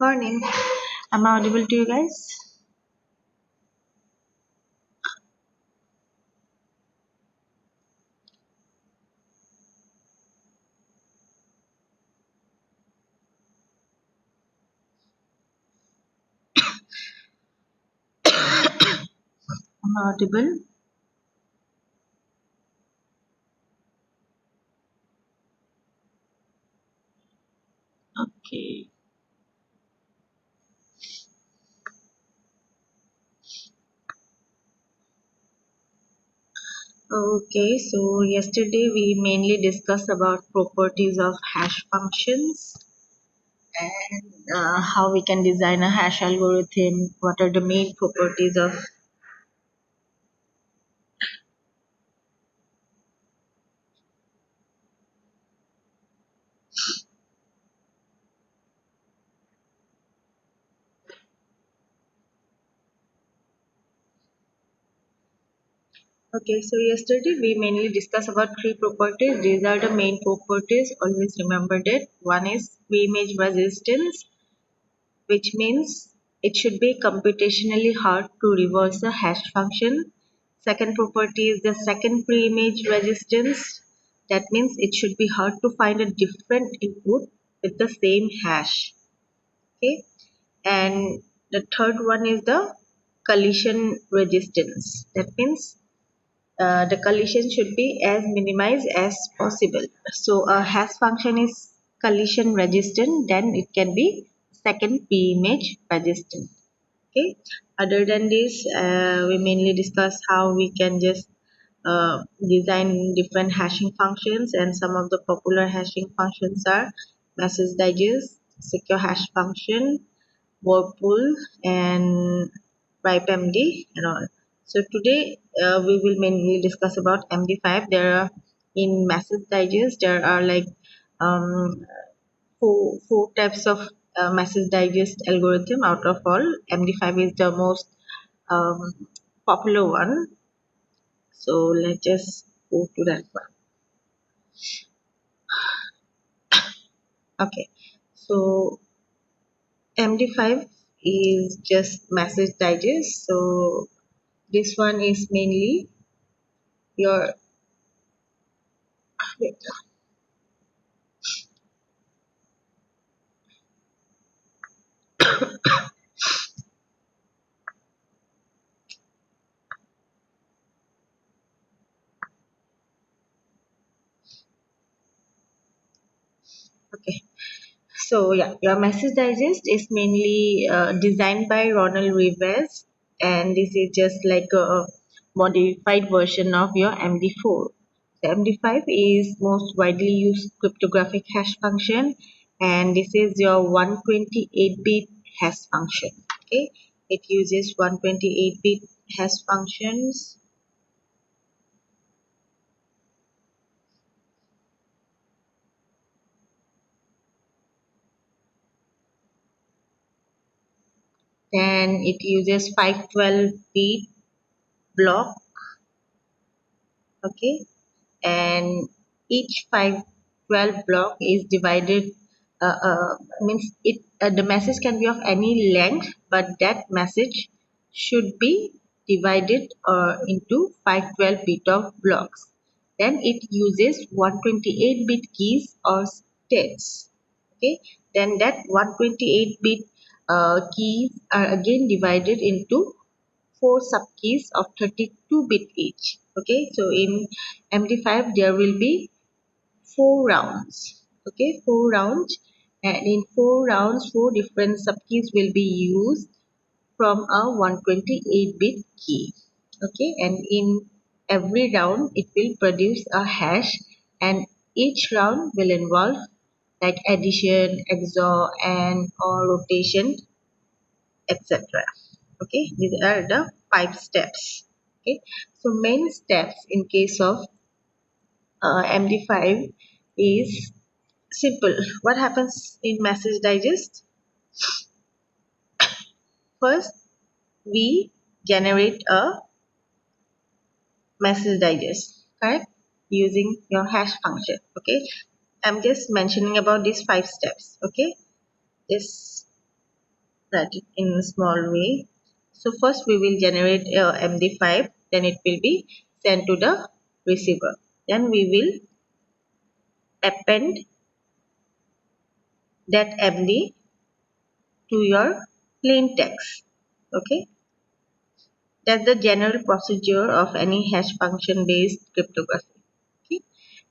Morning. Am I audible to you guys? Am I audible? Okay. Okay, so yesterday we mainly discussed about properties of hash functions and how we can design a hash algorithm, what are the main properties of. Okay, so yesterday we mainly discussed about three properties. These are the main properties. Always remember that. One is pre-image resistance, which means it should be computationally hard to reverse a hash function. Second property is the second pre-image resistance. That means it should be hard to find a different input with the same hash. Okay. And the third one is the collision resistance. That means the collision should be as minimized as possible. So a hash function is collision resistant, then it can be second p-image resistant. Okay. Other than this, we mainly discuss how we can just design different hashing functions, and some of the popular hashing functions are message digest, secure hash function, whirlpool, and ripe MD and all. So today we will mainly discuss about MD5. There are in message digest there are like um, four types of message digest algorithm. Out of all, MD5 is the most um, popular one. So let's just go to that one. Okay, so MD5 is just message digest. So this one is mainly your okay. So yeah, your message digest is mainly designed by Ronald Rivers, and this is just like a modified version of your MD4. The MD5 is most widely used cryptographic hash function, and this is your 128-bit hash function. Okay, it uses 128-bit hash functions. Then it uses 512-bit block. Okay, and each 512 block is divided means it the message can be of any length, but that message should be divided into 512 bit of blocks. Then it uses 128 bit keys or states. Okay, then that 128 bit keys are again divided into four subkeys of 32-bit each. Okay, so in MD5 there will be four rounds. Okay, four rounds, and in four rounds, four different subkeys will be used from a 128-bit key. Okay, and in every round it will produce a hash, and each round will involve like addition, XOR, and or rotation, etc. Okay, these are the five steps. Okay, so main steps in case of MD5 is simple. What happens in message digest? First, we generate a message digest, correct? Using your hash function. Okay, I'm just mentioning about these five steps. Okay, this. write it in a small way. So first we will generate MD5, then it will be sent to the receiver. Then we will append that MD to your plain text. Okay, that's the general procedure of any hash function based cryptography. Okay,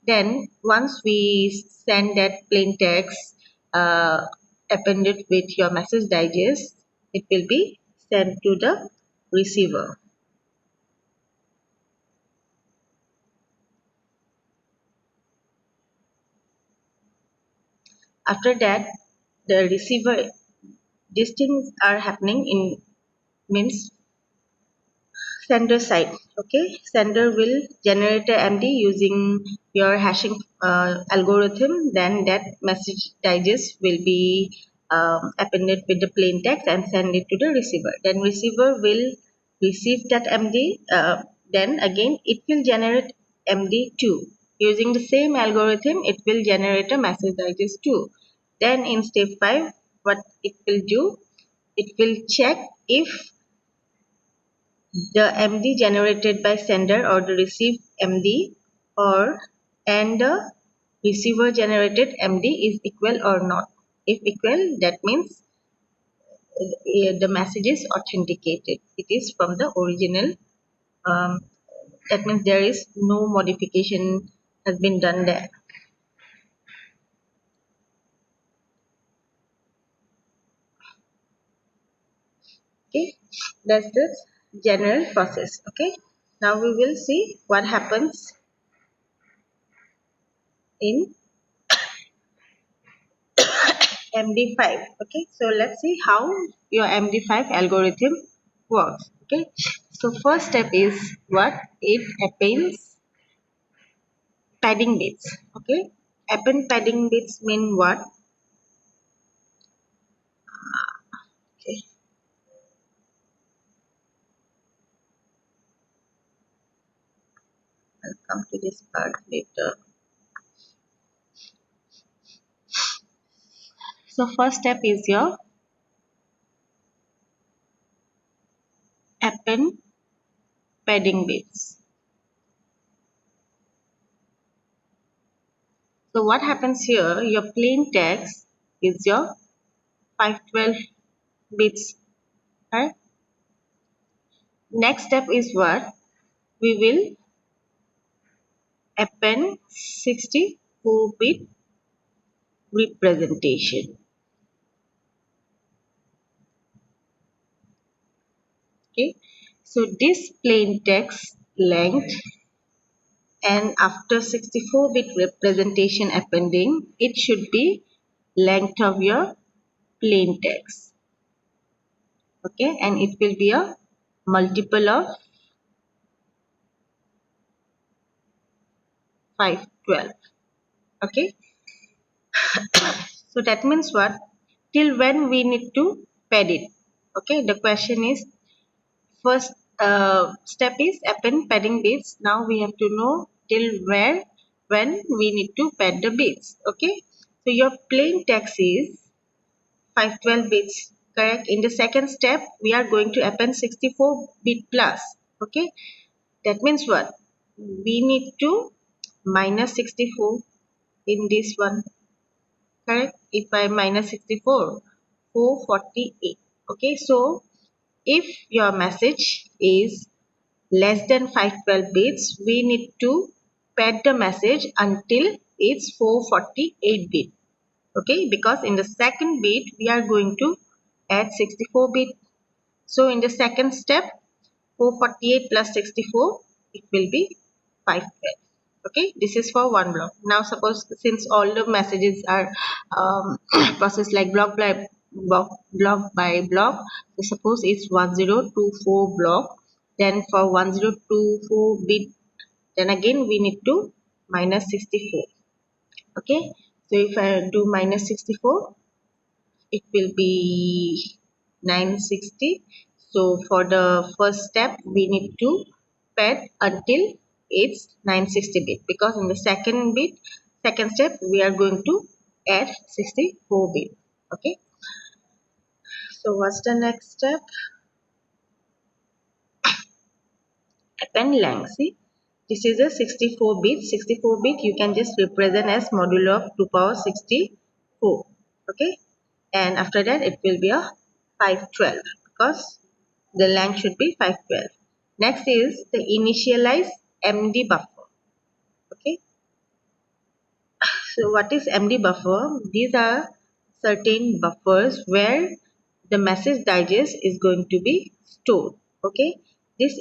then once we send that plain text appended with your message digest, it will be sent to the receiver. After that, the receiver, these things are happening in means sender side. Okay, sender will generate a MD using your hashing algorithm. Then that message digest will be appended with the plain text and send it to the receiver. Then receiver will receive that MD. Then again it will generate MD2 using the same algorithm. It will generate a message digest too. Then in step 5, what it will do, it will check if the MD generated by sender or the received MD or and the receiver generated MD is equal or not. If equal, that means the message is authenticated. It is from the original. Um, that means there is no modification has been done there. Okay, that's the general process. Okay, now we will see what happens in MD5. Okay, so let's see how your MD5 algorithm works. Okay, so first step is what? It appends padding bits. Okay, append padding bits mean what? Okay, I'll come to this part later. So first step is your append padding bits. So what happens here? Your plain text is your 512 bits. Right? Next step is what? We will append 64-bit representation. Okay, so this plain text length, and after 64-bit representation appending, it should be length of your plain text. Okay, and it will be a multiple of 512. Okay, so that means what? Till when we need to pad it? Okay, the question is, first step is append padding bits. Now we have to know till where, when we need to pad the bits. Okay, so your plain text is 512 bits, correct? In the second step, we are going to append 64 bit plus. Okay, that means what? We need to minus 64 in this one, correct? If I minus 64, 448. Okay, so if your message is less than 512 bits, we need to pad the message until it's 448 bit. Okay, because in the second bit we are going to add 64 bit. So in the second step, 448 plus 64, it will be 512. Okay, this is for one block. Now suppose since all the messages are processed like block by block, so suppose it's 1024 block, then for 1024 bit, then again we need to minus 64. Okay, so if I do minus 64, it will be 960. So for the first step, we need to pad until it's 960 bit, because in the second step, we are going to add 64 bit. Okay. So what's the next step? Append length. See, this is a 64 bit. 64 bit you can just represent as modulo of 2 power 64. Okay, and after that it will be a 512 because the length should be 512. Next is the initialize MD buffer. Okay, so what is MD buffer? These are certain buffers where the message digest is going to be stored. Okay, this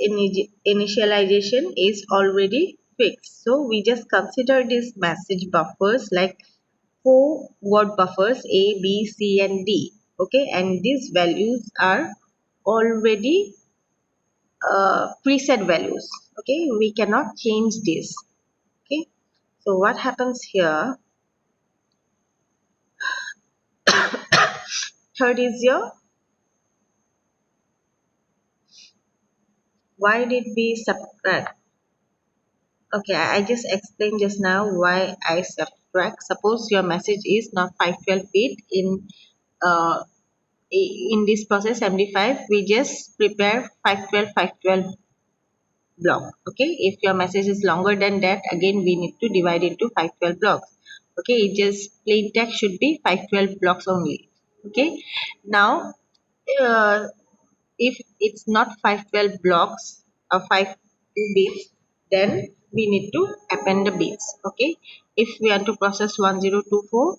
initialization is already fixed. So we just consider these message buffers like 4 word buffers A, B, C and D. Okay, and these values are already preset values. Okay, we cannot change this. Okay, so what happens here? Third is your why did we subtract? Okay, I just explained just now why I subtract. Suppose your message is not 512 bit uh, in this process MD5, we just prepare 512 block. Okay, if your message is longer than that, again we need to divide into 512 blocks. Okay, it just plain text should be 512 blocks only. Okay, now uh, if it's not 512 blocks or 52 bits, then we need to append the bits. Okay, if we want to process 1024,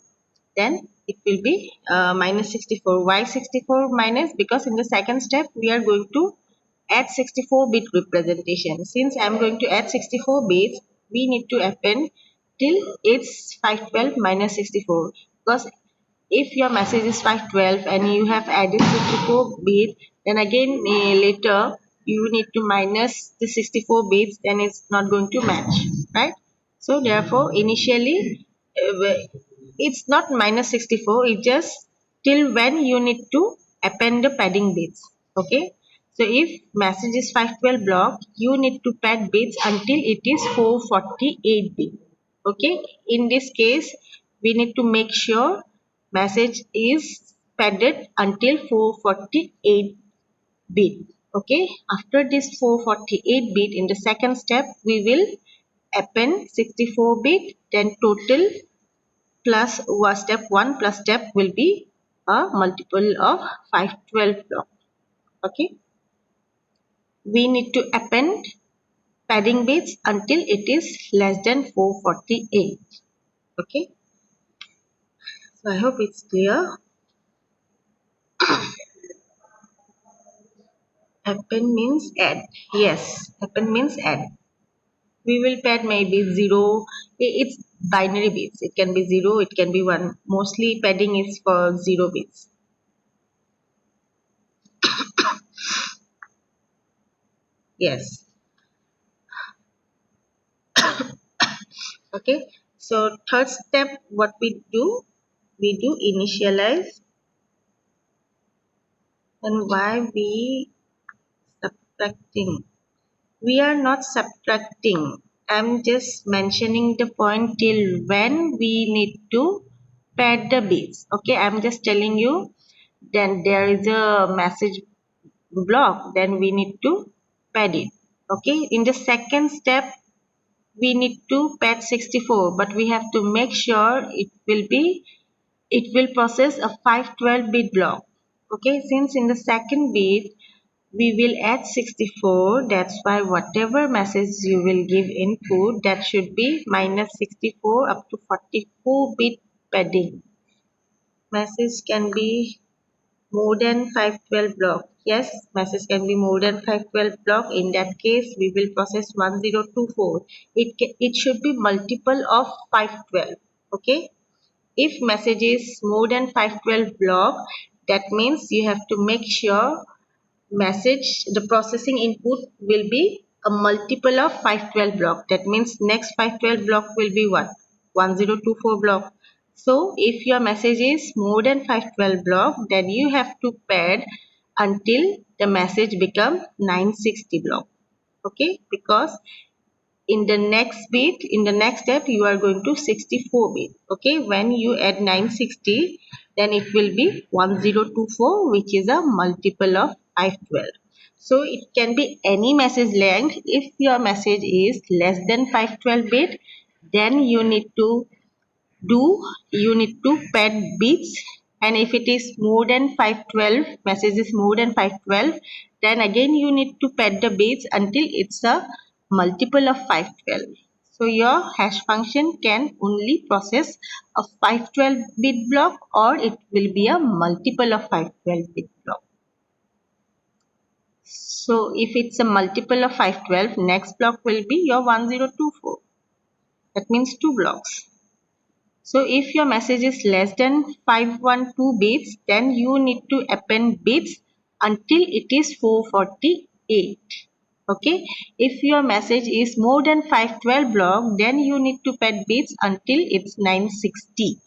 then it will be minus 64. Why 64 minus? Because in the second step we are going to add 64 bit representation. Since I am going to add 64 bits, we need to append till it's 512 minus 64, because if your message is 512 and you have added 64 bits, then again later you need to minus the 64 bits, then it's not going to match, right? So therefore initially it's not minus 64, it just till when you need to append the padding bits. Okay, so if message is 512 block, you need to pad bits until it is 448 bit. Okay, in this case we need to make sure message is padded until 448 bit. Okay, after this 448 bit, in the second step we will append 64 bit, then total plus step 1 plus step will be a multiple of 512 block. Okay, we need to append padding bits until it is less than 448. Okay, so I hope it's clear. Append means add. Yes, append means add. We will pad maybe 0. It's binary bits. It can be 0, it can be 1. Mostly padding is for 0 bits. Yes. Okay, so third step what we do initialize. And why we subtracting? We are not subtracting. I'm just mentioning the point till when we need to pad the bits. Okay, I'm just telling you, then there is a message block, then we need to pad it. Okay, in the second step we need to pad 64, but we have to make sure it will process a 512 bit block. Okay, since in the second bit we will add 64, that's why whatever message you will give input, that should be minus 64 up to 44 bit padding. Message can be more than 512 block. Yes, message can be more than 512 block. In that case we will process 1024. It should be multiple of 512. Okay, if message is more than 512 block, that means you have to make sure message the processing input will be a multiple of 512 block. That means next 512 block will be what? 1024 block. So if your message is more than 512 block, then you have to pad until the message become 960 block. Okay, because in the next step you are going to 64 bit. Okay, when you add 960, then it will be 1024, which is a multiple of 512. So it can be any message length. If your message is less than 512 bit, then you need to pad bits, and if it is more than 512, message is more than 512, then again you need to pad the bits until it's a multiple of 512. So your hash function can only process a 512 bit block, or it will be a multiple of 512 bit block. So if it's a multiple of 512, next block will be your 1024. That means two blocks. So if your message is less than 512 bits, then you need to append bits until it is 448. Okay. If your message is more than 512 block, then you need to pad bits until it's 960.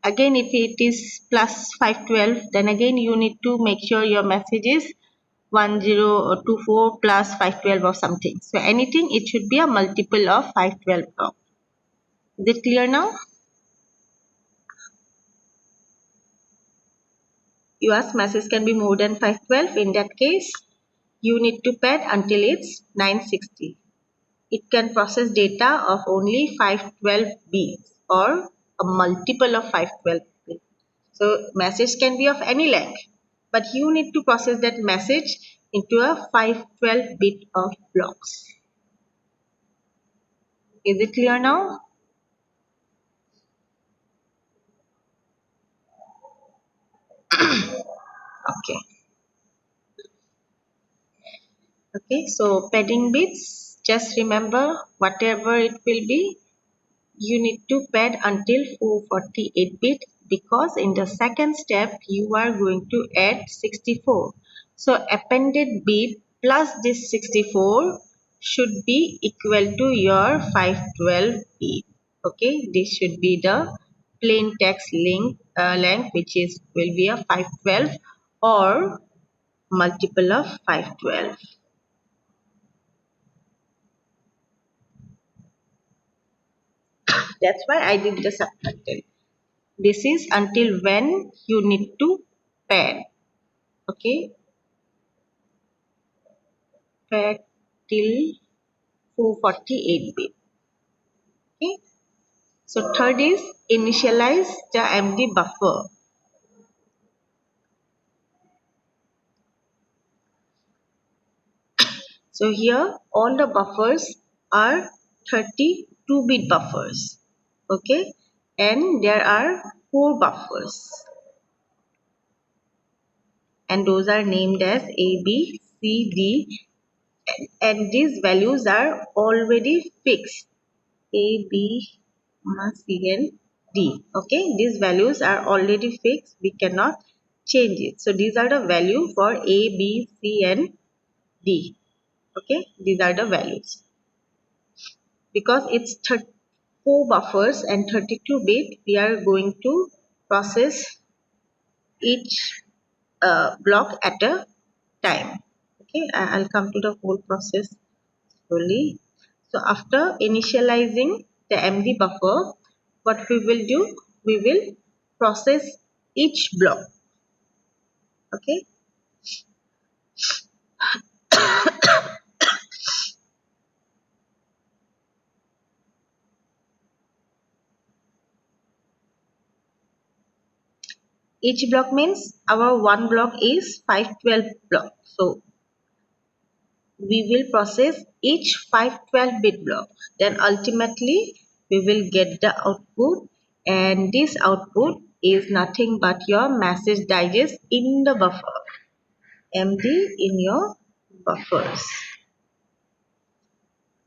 Again, if it is plus 512, then again you need to make sure your message is 1024 plus 512 or something. So anything, it should be a multiple of 512 block. Is it clear now? Yours message can be more than 512. In that case, you need to pad until it's 960. It can process data of only 512 bits or a multiple of 512 bits. So message can be of any length, but you need to process that message into a 512 bit of blocks. Is it clear now? Okay. Okay, so padding bits, just remember whatever it will be, you need to pad until 448 bit, because in the second step you are going to add 64. So appended bit plus this 64 should be equal to your 512 bit. Okay, this should be the plain text length, which is will be a 512 or multiple of 512. That's why I did the subtracted. This is until when you need to pad. Okay, pad till 448 bit. Okay, so third is initialize the MD buffer. So here all the buffers are 32-bit buffers. Okay, and there are 4 buffers, and those are named as A, B, C, D, and these values are already fixed. A, B, C, and D. Okay, these values are already fixed. We cannot change it. So these are the value for A, B, C, and D. Okay, these are the values. Because it's 4 buffers and 32 bit, we are going to process each block at a time. Okay, I'll come to the whole process slowly. So after initializing the MD buffer, what we will do, we will process each block. Okay, each block means our one block is 512 block. So we will process each 512 bit block. Then ultimately we will get the output, and this output is nothing but your message digest in the buffer. MD in your buffers.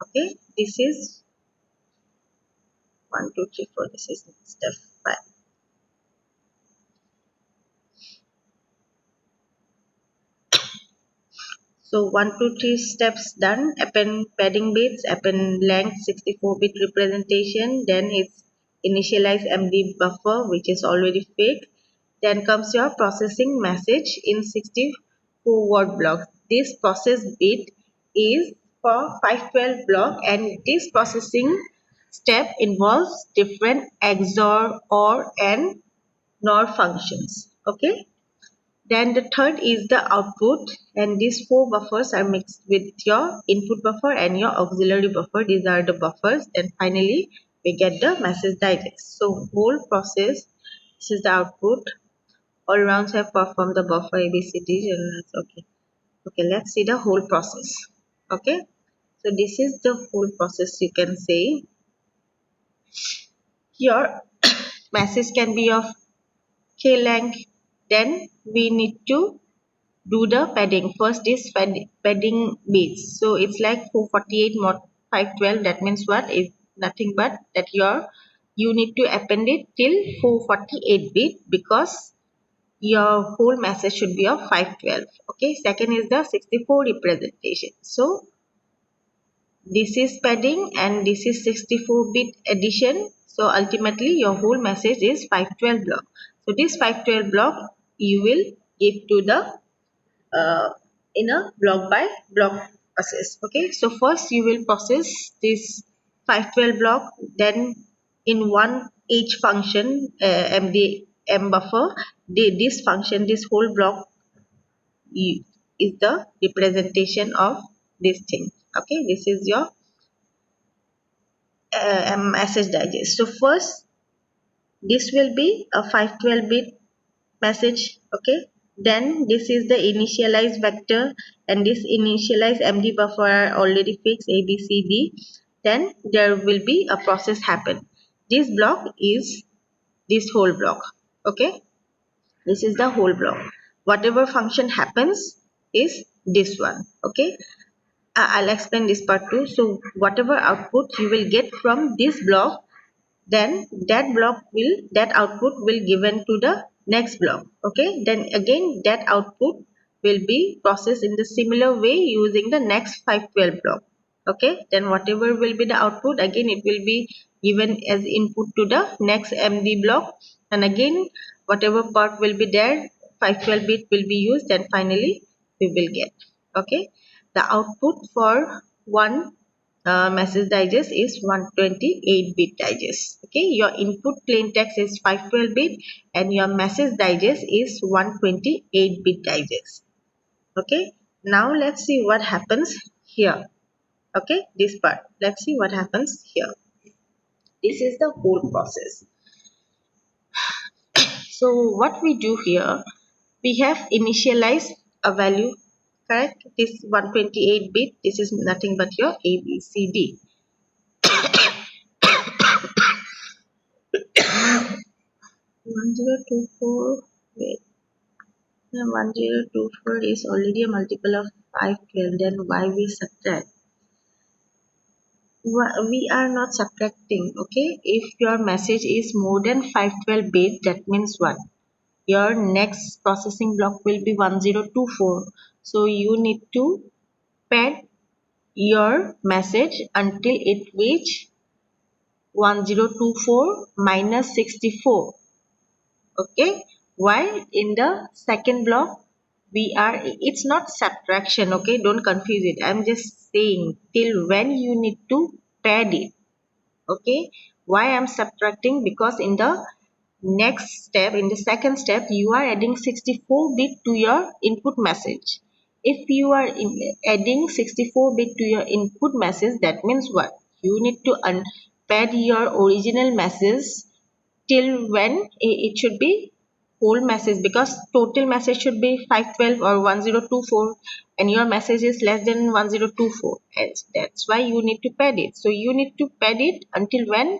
Okay, this is 1, 2, 3, 4. This is step 5. So 1, 2, 3 steps done. Append padding bits, append length 64-bit representation. Then it's initialize MD buffer, which is already fixed. Then comes your processing message in 64 word blocks. This process bit is for 512 block, and this processing step involves different XOR, OR and NOR functions. Okay. Then the third is the output, and these four buffers are mixed with your input buffer and your auxiliary buffer. These are the buffers, and finally we get the message digest. So whole process, this is the output. All rounds have performed the buffer ABCD. Okay. Okay, let's see the whole process. Okay. So this is the whole process, you can say. Your message can be of K length. Then we need to do the padding. First is padding bits. So it's like 448 mod 512. That means what? It's nothing but that you need to append it till 448 bit, because your whole message should be of 512. Okay. Second is the 64 representation. So this is padding and this is 64-bit addition. So ultimately your whole message is 512 block. So this 512 block you will give to the in a block by block process. Okay. So first you will process this 512 block, then in one each function MD M buffer, this function, this whole block is the representation of this thing. Okay. This is your message digest. So first this will be a 512-bit message. Okay. Then this is the initialize vector, and this initialize MD buffer are already fixed A, B, C, D. Then there will be a process happen. This block is this whole block. Okay. This is the whole block. Whatever function happens is this one. Okay. I'll explain this part too. So whatever output you will get from this block, then that output will given to the next block. Okay. Then again that output will be processed in the similar way using the next 512 block. Okay. Then whatever will be the output, again it will be given as input to the next MD block, and again whatever part will be there, 512 bit will be used, and finally we will get. Okay. The output for one message digest is 128-bit digest. Okay. Your input plain text is 512-bit and your message digest is 128-bit digest. Okay. Now let's see what happens here. Okay. This part, let's see what happens here. This is the whole process. So what we do here, we have initialized a value, correct? This 128-bit, this is nothing but your ABCD. 1024, wait, 1024 is already a multiple of 512, then why we subtract? We are not subtracting. Okay. If your message is more than 512 bit, that means what? Your next processing block will be 1024. So you need to pad your message until it reach 1024 minus 64. Okay. While in the second block it's not subtraction. Okay. Don't confuse it. I'm just saying till when you need to pad it. Okay. Why I'm subtracting? Because in the next step, in the second step, you are adding 64-bit to your input message. If you are adding 64-bit to your input message, that means what? You need to pad your original message till when it should be whole message, because total message should be 512 or 1024, and your message is less than 1024. That's why you need to pad it. So you need to pad it until when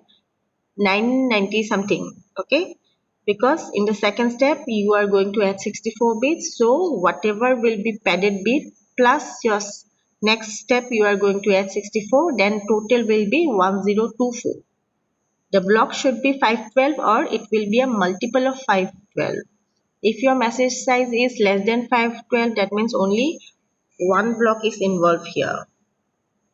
990 something. Okay. Because in the second step you are going to add 64 bits, so whatever will be padded bit plus your next step you are going to add 64, then total will be 1024. The block should be 512 or it will be a multiple of 512. If your message size is less than 512, that means only one block is involved here.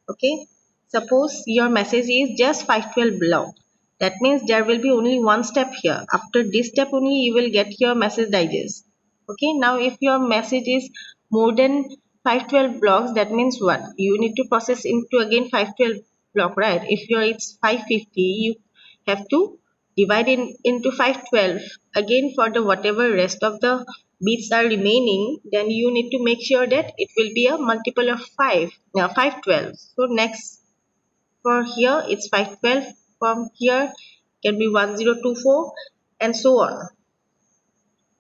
Okay. Suppose your message is just 512 block. That means there will be only one step here. After this step only you will get your message digest. Okay. Now if your message is more than 512 blocks, that means what? You need to process into again 512 block, right? If it's 550, you have to divide into 512. Again, for the whatever rest of the bits are remaining, then you need to make sure that it will be a multiple of 5, 512. So next, for here it's 512, from here can be 1024 and so on.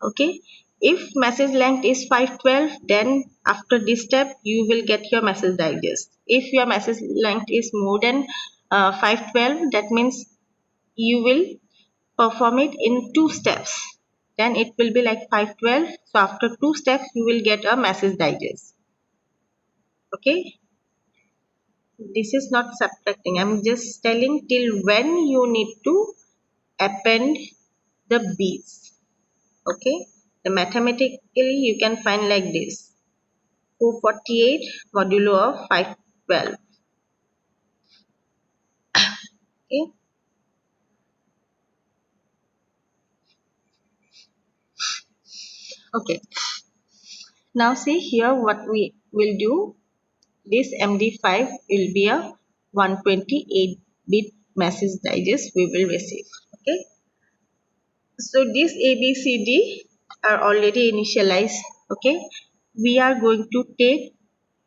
Okay, if message length is 512, then after this step you will get your message digest. If your message length is more than 512, that means you will perform it in 2 steps. Then it will be like 512. So after 2 steps you will get a message digest. Okay, this is not subtracting, I'm just telling till when you need to append the bits. Okay, the mathematically you can find like this: 448 modulo of 512. Okay, okay, now see here what we will do. This MD5 will be a 128 bit message digest we will receive. Okay, so this ABCD are already initialized. Okay, we are going to take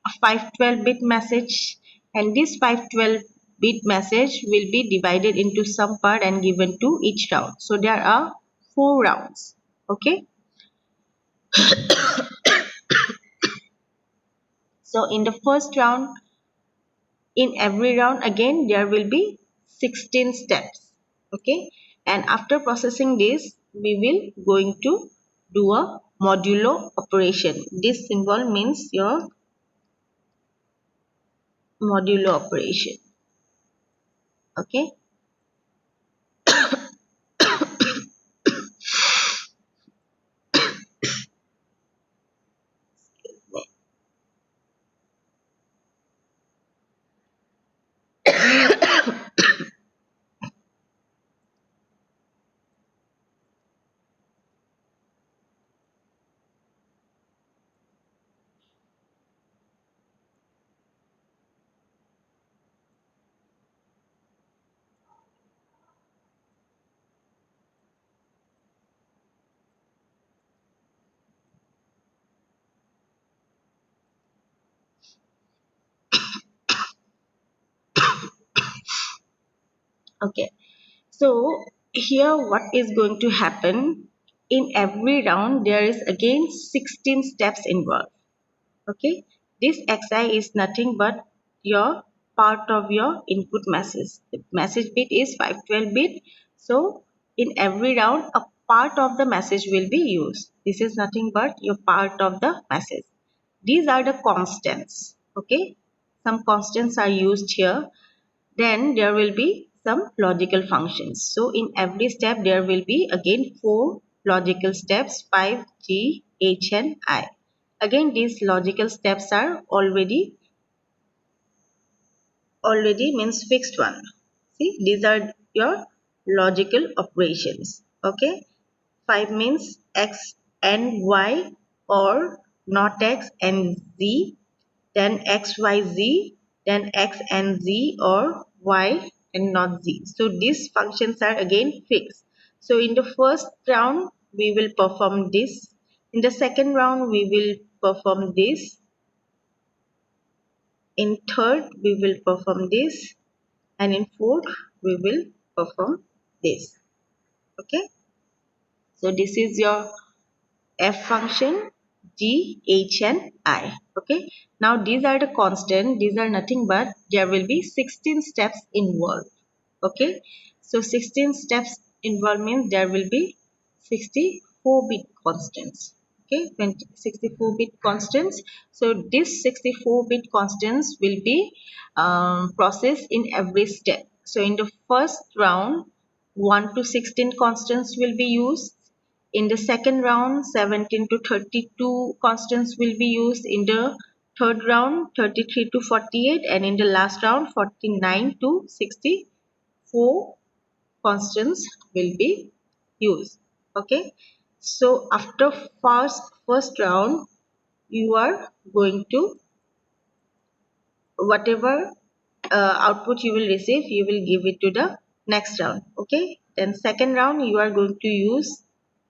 a 512 bit message, and this 512 bit message will be divided into some part and given to each round. So there are 4 rounds. Okay, so in the first round, in every round again there will be 16 steps. Okay, and after processing this we will going to do a modulo operation. This symbol means your modulo operation. Okay, okay, so here what is going to happen, in every round there is again 16 steps involved. Okay, this xi is nothing but your part of your input message. The message bit is 512 bit, so in every round a part of the message will be used. This is nothing but your part of the message. These are the constants. Okay, some constants are used here. Then there will be some logical functions. So in every step there will be again 4 logical steps: 5, G, H and I. Again these logical steps are already means fixed one. See, these are your logical operations. Okay, 5 means X and Y, or not X and Z, then XYZ, then X and Z, or Y and not Z. So these functions are again fixed. So in the first round we will perform this. In the second round we will perform this. In third we will perform this, and in fourth we will perform this. Okay, so this is your f function, g, h and I. Okay, now these are the constant. These are nothing but there will be 16 steps involved. Okay, so 16 steps involved means there will be 64 bit constants. Okay, 64 bit constants. So this 64 bit constants will be processed in every step. So in the first round 1 to 16 constants will be used. In the second round 17 to 32 constants will be used. In the third round 33 to 48, and in the last round 49 to 64 constants will be used. Okay, so after first round you are going to, whatever output you will receive, you will give it to the next round. Okay, then second round you are going to use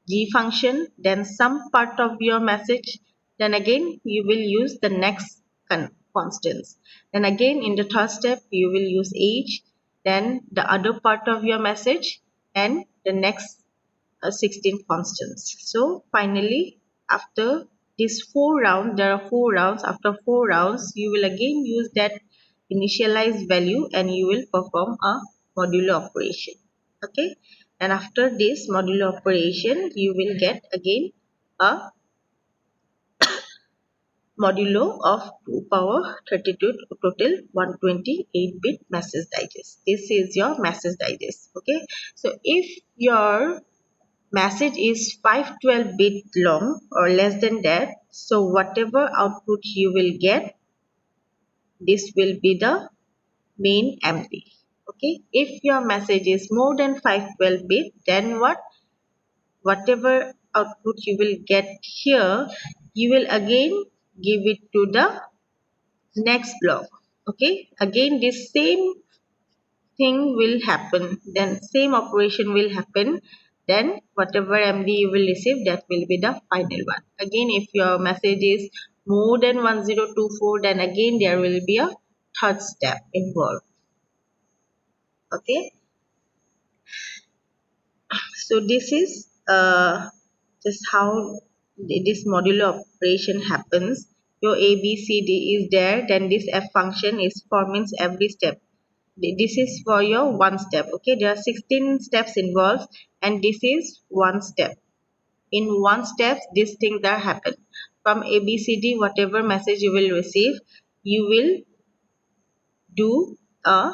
G function, then some part of your message, then again you will use the next constants, then again in the third step you will use H, then the other part of your message, and the next 16 constants. So finally, after this four round, there are four rounds. After four rounds, you will again use that initialized value and you will perform a modulo operation. Okay, and after this modulo operation, you will get again a modulo of 2 power 32 total 128-bit message digest. This is your message digest. Okay, so if your message is 512 bit long or less than that, so whatever output you will get, this will be the main MD. Okay, if your message is more than 512 bit, then whatever output you will get here, you will again give it to the next block. Okay, again this same thing will happen, then same operation will happen, then whatever MD you will receive, that will be the final one. Again, if your message is more than 1024, then again there will be a third step involved. Okay, so this is just how this modular operation happens. Your A B C D is there, then this F function is for means every step. This is for your one step. Okay, there are 16 steps involved and this is one step. In one step these things are happen. From ABCD, whatever message you will receive, you will do a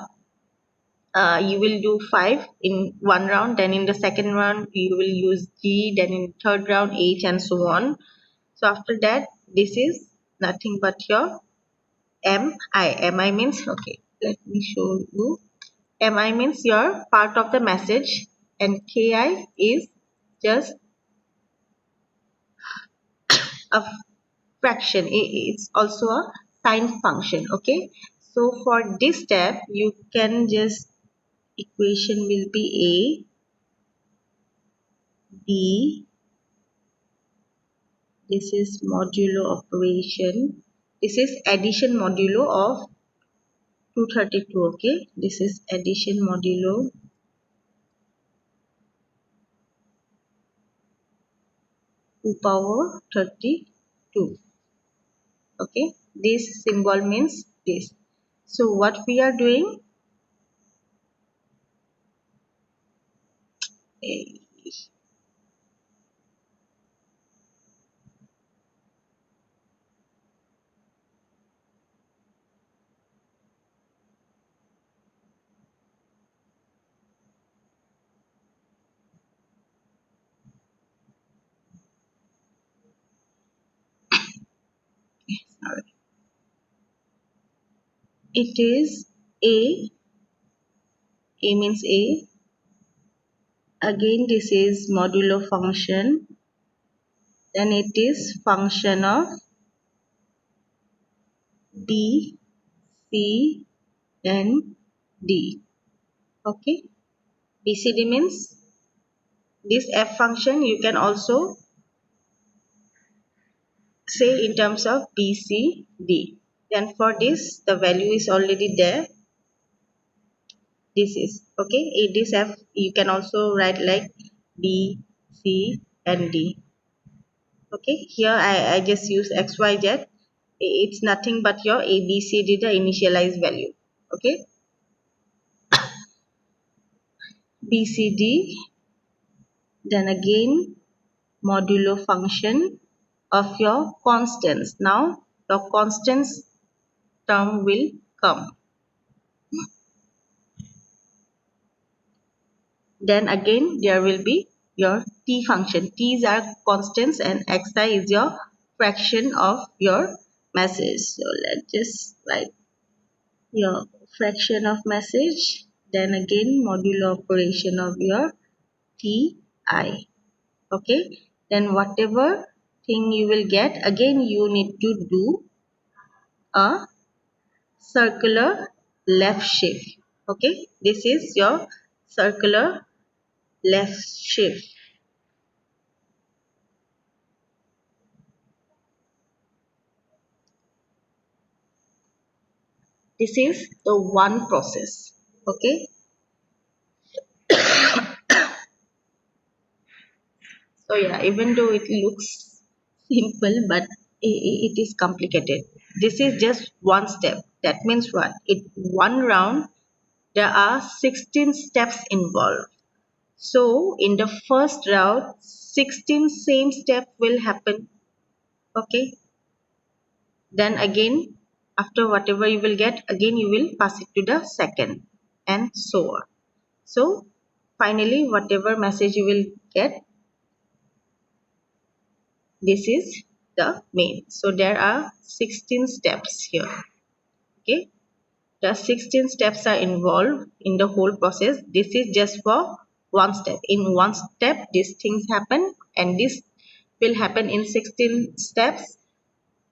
you will do 5 in one round, then in the second round you will use G, then in third round H, and so on. So after that, this is nothing but your MI means, okay, let me show you. MI means your part of the message and KI is just a fraction. It's also a sign function. Okay, so for this step you can just, equation will be A B, this is modulo operation, this is addition modulo of 232. Okay, this is addition modulo 2 power 32. Okay, this symbol means this. So what we are doing, eh, sorry, it is A, A means A, again this is modulo function, then it is function of B, C, and D. Okay, BCD means this F function you can also say in terms of BCD. Then for this the value is already there. This is okay. This F you can also write like B, C, and D. Okay, here I just use XYZ. It's nothing but your ABCD, the initialized value. Okay, BCD, then again modulo function of your constants. Now your constants term will come. Then again there will be your T function. T's are constants and Xi is your fraction of your message. So let's just write your fraction of message. Then again modulo operation of your Ti. Okay. Then whatever thing you will get, again you need to do a circular left shift. Okay, this is your circular left shift. This is the one process. Okay, so yeah, even though it looks simple, but it is complicated. This is just one step. That means what? In one round, there are 16 steps involved. So in the first round, 16 same step will happen. Okay. Then again, after whatever you will get, again you will pass it to the second, and so on. So finally, whatever message you will get, this is the main. So there are 16 steps here. Okay. The 16 steps are involved in the whole process. This is just for one step. In one step, these things happen, and this will happen in 16 steps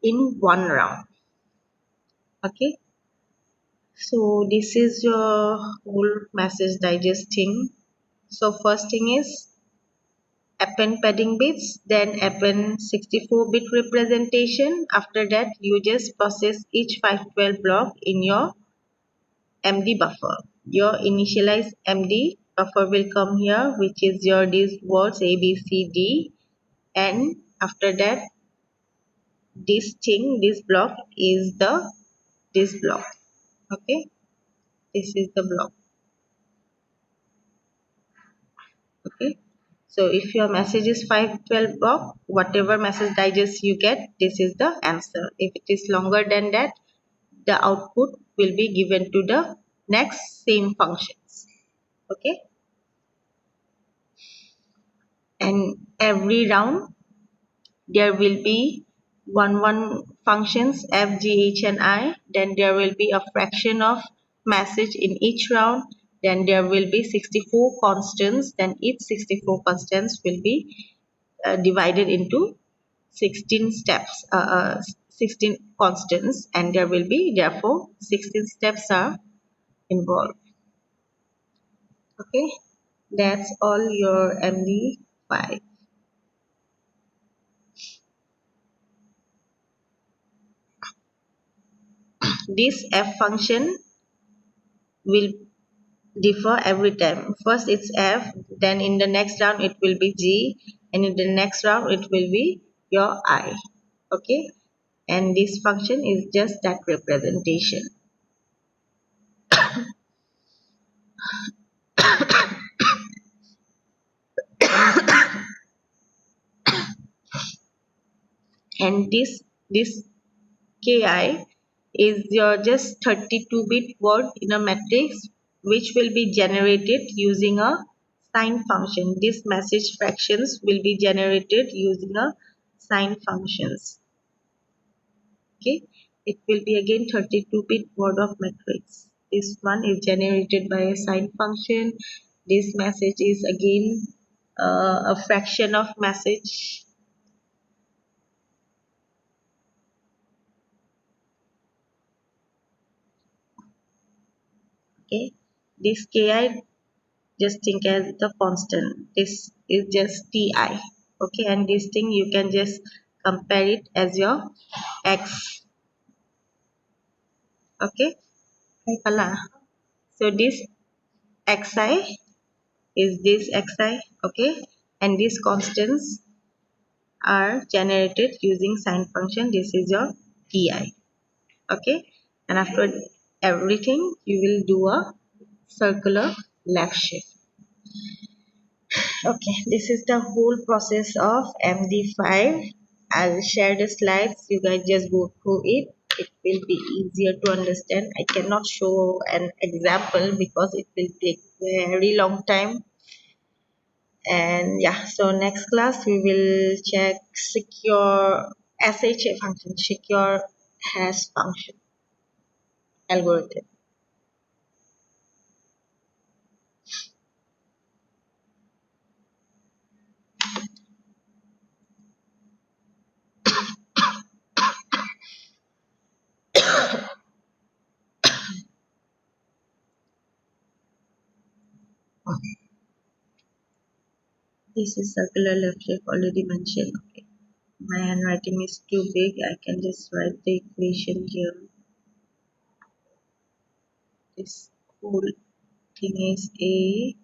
in one round. Okay. So this is your whole message digesting. So first thing is append padding bits, then append 64-bit representation. After that, you just process each 512 block in your MD buffer. Your initialized MD buffer will come here, which is your these words A, B, C, D, and after that, this block is the this block. Okay, this is the block. Okay, so if your message is 512 block, whatever message digest you get, this is the answer. If it is longer than that, the output will be given to the next same functions. Okay, and every round there will be one functions f, g, h, and I. Then there will be a fraction of message in each round. Then there will be 64 constants. Then each 64 constants will be divided into 16 steps, 16 constants, and there will be therefore 16 steps are involved. Okay, that's all your MD5. This f function will differ every time. First it's f, then in the next round it will be g, and in the next round it will be your I. Okay, and this function is just that representation. And this ki is your just 32-bit word in a matrix, which will be generated using a sign function. This message fractions will be generated using a sign functions. Okay, it will be again 32-bit word of matrix. This one is generated by a sign function. This message is again a fraction of message. Okay, this ki just think as the constant. This is just ti. Okay, and this thing you can just compare it as your x. Okay, Kala. So this xi is this xi. Okay, and these constants are generated using sign function. This is your ti. Okay, and after everything you will do a circular left shift. Okay, this is the whole process of MD5. I'll share the slides. You guys just go through it. It will be easier to understand. I cannot show an example because it will take very long time. And yeah, so next class we will check secure SHA function, secure hash function algorithm. This is circular left shape already mentioned. Okay. My handwriting is too big. I can just write the equation here. This whole thing is B,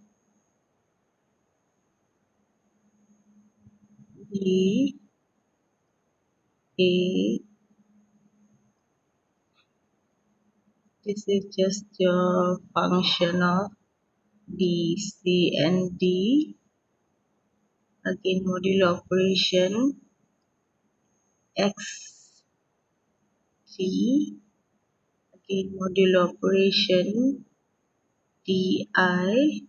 A. This is just your function of B, C, and D. Again, modulo operation X, T. Again, modulo operation D, I.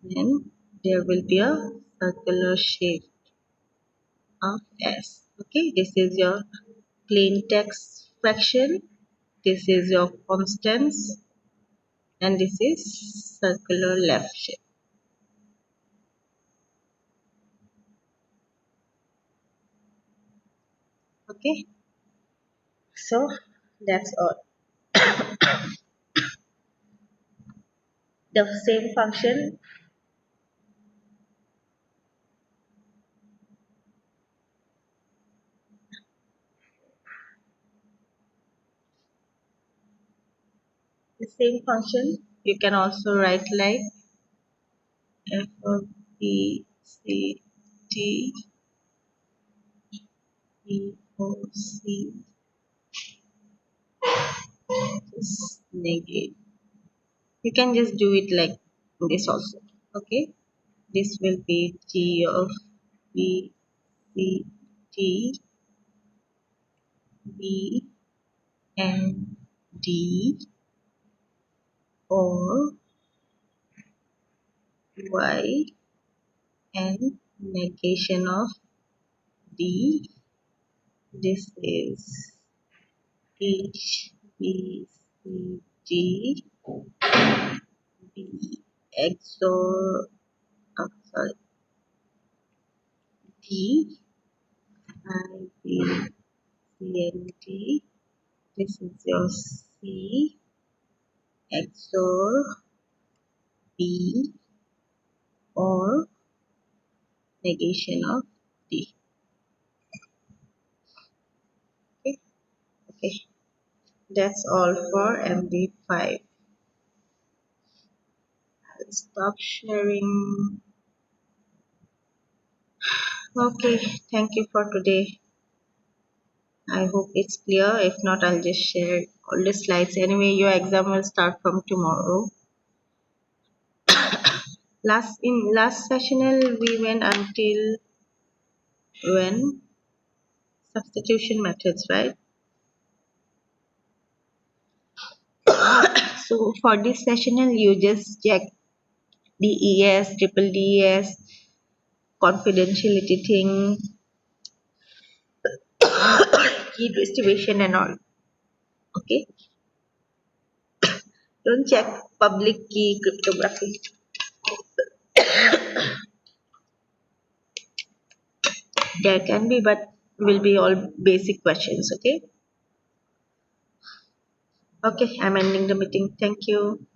Then there will be a circular shape of S. Okay, this is your plain text fraction. This is your constants, and this is circular left shape. Okay, so that's all. The same function, you can also write like f of b c d e o c is negative. You can just do it like this also. Okay, this will be g of b c d b and d, or y and negation of d. This is h b c d b XOR, sorry, d I b c and d. This is your c XOR b, or negation of d. Okay, okay. That's all for MD5. I'll stop sharing. Okay, thank you for today. I hope it's clear. If not, I'll just share all the slides. Anyway, your exam will start from tomorrow. Last sessional we went until when substitution methods, right? So for this sessional, you just check DES, triple DES, confidentiality thing, key distribution and all. Okay, don't check public key cryptography. There can be, but will be all basic questions. Okay. Okay, I'm ending the meeting. Thank you.